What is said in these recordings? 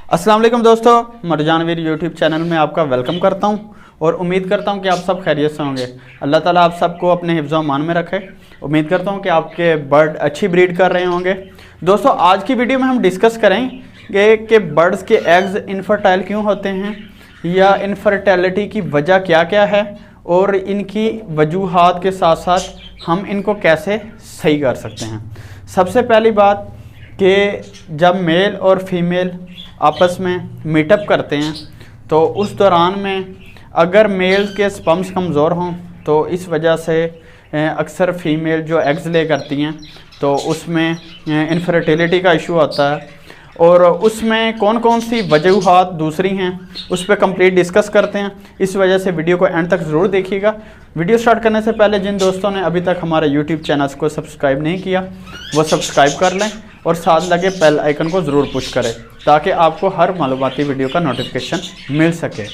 अस्सलाम वालेकुम दोस्तों, मरजानवीर यूट्यूब चैनल में आपका वेलकम करता हूं और उम्मीद करता हूं कि आप सब खैरियत से होंगे। अल्लाह ताला आप सबको अपने हिफ्ज़ व अमान में रखे। उम्मीद करता हूं कि आपके बर्ड अच्छी ब्रीड कर रहे होंगे। दोस्तों, आज की वीडियो में हम डिस्कस करेंगे कि बर्ड्स के एग्स इनफर्टाइल क्यों होते हैं या इनफर्टिलिटी की वजह क्या क्या है और इनकी वजूहात के साथ साथ हम इनको कैसे सही कर सकते हैं। सबसे पहली बात कि जब मेल और फीमेल आपस में मीटअप करते हैं तो उस दौरान में अगर मेल के स्पर्म्स कमज़ोर हों तो इस वजह से अक्सर फ़ीमेल जो एग्स ले करती हैं तो उसमें इनफर्टिलिटी का इशू आता है। और उसमें कौन कौन सी वजूहात दूसरी हैं उस पर कंप्लीट डिस्कस करते हैं। इस वजह से वीडियो को एंड तक ज़रूर देखिएगा। वीडियो स्टार्ट करने से पहले जिन दोस्तों ने अभी तक हमारे यूट्यूब चैनल को सब्सक्राइब नहीं किया वो सब्सक्राइब कर लें और साथ लगे बेल आइकन को ज़रूर पुश करें ताकि आपको हर मालूमाती वीडियो का नोटिफिकेशन मिल सके।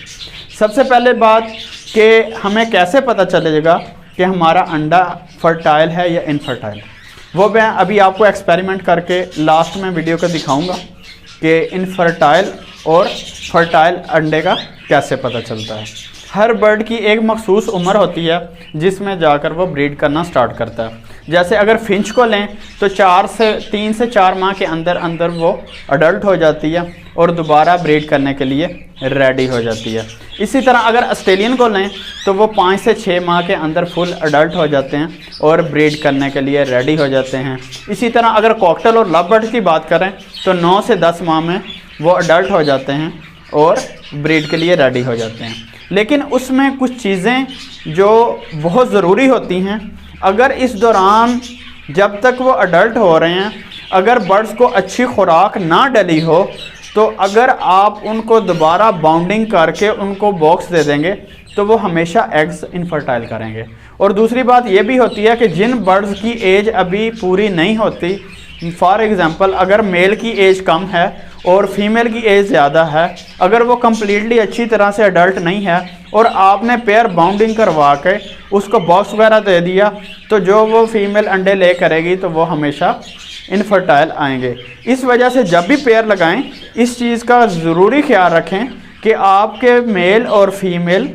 सबसे पहले बात कि हमें कैसे पता चलेगा कि हमारा अंडा फर्टाइल है या इनफर्टाइल, वो मैं अभी आपको एक्सपेरिमेंट करके लास्ट में वीडियो को दिखाऊंगा कि इनफर्टाइल और फर्टाइल अंडे का कैसे पता चलता है। हर बर्ड की एक मखसूस उम्र होती है जिसमें जाकर वो ब्रीड करना स्टार्ट करता है। जैसे अगर फिंच को लें तो 3 से 4 माह के अंदर अंदर वो अडल्ट हो जाती है और दोबारा ब्रीड करने के लिए रेडी हो जाती है। इसी तरह अगर ऑस्ट्रेलियन को लें तो वो 5 से 6 माह के अंदर फुल अडल्ट हो जाते हैं और ब्रीड करने के लिए रेडी हो जाते हैं। इसी तरह अगर कॉकटेल और लव बर्ड की बात करें तो 9 से 10 माह में वो अडल्ट हो जाते हैं और ब्रीड के लिए रेडी हो जाते हैं। लेकिन उसमें कुछ चीज़ें जो बहुत ज़रूरी होती हैं, अगर इस दौरान जब तक वो अडल्ट हो रहे हैं अगर बर्ड्स को अच्छी खुराक ना डली हो तो अगर आप उनको दोबारा बाउंडिंग करके उनको बॉक्स दे देंगे तो वो हमेशा एग्स इनफर्टाइल करेंगे। और दूसरी बात ये भी होती है कि जिन बर्ड्स की एज अभी पूरी नहीं होती, फॉर एग्ज़ाम्पल अगर मेल की एज कम है और फीमेल की एज ज़्यादा है, अगर वो कम्प्लीटली अच्छी तरह से अडल्ट नहीं है और आपने पेयर बाउंडिंग करवा के उसको बॉक्स वगैरह दे दिया तो जो वो फीमेल अंडे ले करेगी तो वो हमेशा इनफर्टाइल आएंगे। इस वजह से जब भी पेयर लगाएं इस चीज़ का ज़रूरी ख्याल रखें कि आपके मेल और फीमेल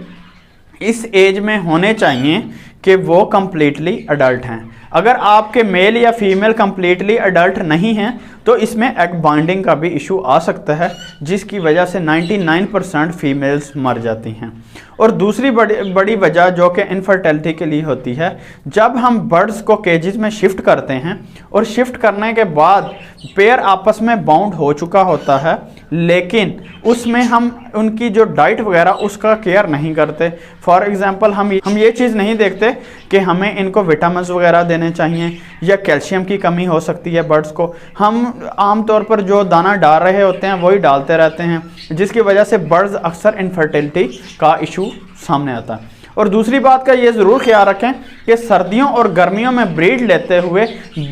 इस एज में होने चाहिए कि वो कम्प्लीटली अडल्ट हैं। अगर आपके मेल या फीमेल कम्प्लीटली अडल्ट नहीं हैं तो इसमें एग बाइंडिंग का भी इशू आ सकता है जिसकी वजह से 99% फीमेल्स मर जाती हैं। और दूसरी बड़ी वजह जो कि इनफर्टिलिटी के लिए होती है, जब हम बर्ड्स को केजेस में शिफ्ट करते हैं और शिफ्ट करने के बाद पेयर आपस में बाउंड हो चुका होता है लेकिन उसमें हम उनकी जो डाइट वगैरह उसका केयर नहीं करते। फॉर एग्ज़ाम्पल हम ये चीज़ नहीं देखते कि हमें इनको विटामिन्स वगैरह देने चाहिए या कैल्शियम की कमी हो सकती है बर्ड्स को। हम आमतौर पर जो दाना डाल रहे होते हैं वही डालते रहते हैं जिसकी वजह से बर्ड्स अक्सर इनफर्टिलिटी का इशू सामने आता है। और दूसरी बात का ये ज़रूर ख्याल रखें कि सर्दियों और गर्मियों में ब्रीड लेते हुए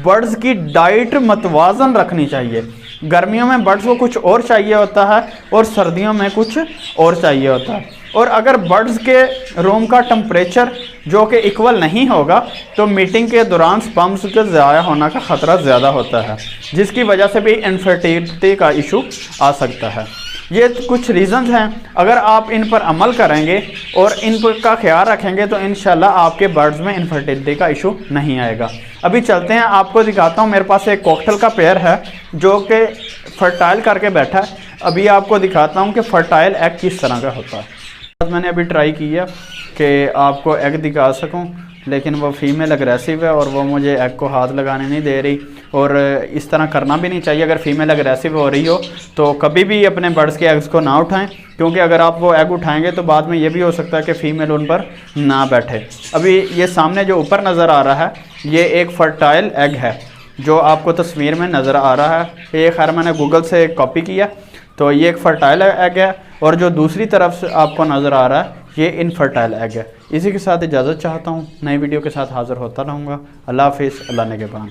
बर्ड्स की डाइट मतवाजन रखनी चाहिए। गर्मियों में बर्ड्स को कुछ और चाहिए होता है और सर्दियों में कुछ और चाहिए होता है। और अगर बर्ड्स के रूम का टेम्परेचर जो कि इक्वल नहीं होगा तो मीटिंग के दौरान स्पर्म्स के ज़ाया होने का ख़तरा ज़्यादा होता है जिसकी वजह से भी इनफर्टिलिटी का इशू आ सकता है। ये कुछ रीज़न्स हैं, अगर आप इन पर अमल करेंगे और इन पर का ख्याल रखेंगे तो इंशाल्लाह आपके बर्ड्स में इनफर्टिलिटी का इशू नहीं आएगा। अभी चलते हैं, आपको दिखाता हूँ। मेरे पास एक कॉकटेल का पेयर है जो कि फर्टाइल करके बैठा है। अभी आपको दिखाता हूँ कि फर्टाइल एग किस तरह का होता है। मैंने अभी ट्राई किया कि आपको एग दिखा सकूं लेकिन वो फीमेल अग्रेसिव है और वो मुझे एग को हाथ लगाने नहीं दे रही। और इस तरह करना भी नहीं चाहिए। अगर फीमेल अग्रेसिव हो रही हो तो कभी भी अपने बर्ड्स के एग्स को ना उठाएं क्योंकि अगर आप वो एग उठाएंगे तो बाद में ये भी हो सकता है कि फ़ीमेल उन पर ना बैठे। अभी ये सामने जो ऊपर नज़र आ रहा है ये एक फर्टाइल एग है जो आपको तस्वीर में नज़र आ रहा है। ये खैर मैंने गूगल से कॉपी किया तो ये एक फर्टाइल एग है और जो दूसरी तरफ से आपको नज़र आ रहा है ये इनफर्टाइल एग है। इसी के साथ इजाज़त चाहता हूँ, नई वीडियो के साथ हाज़िर होता रहूँगा। अल्लाह हाफिज़, अल्लाह निगहबान।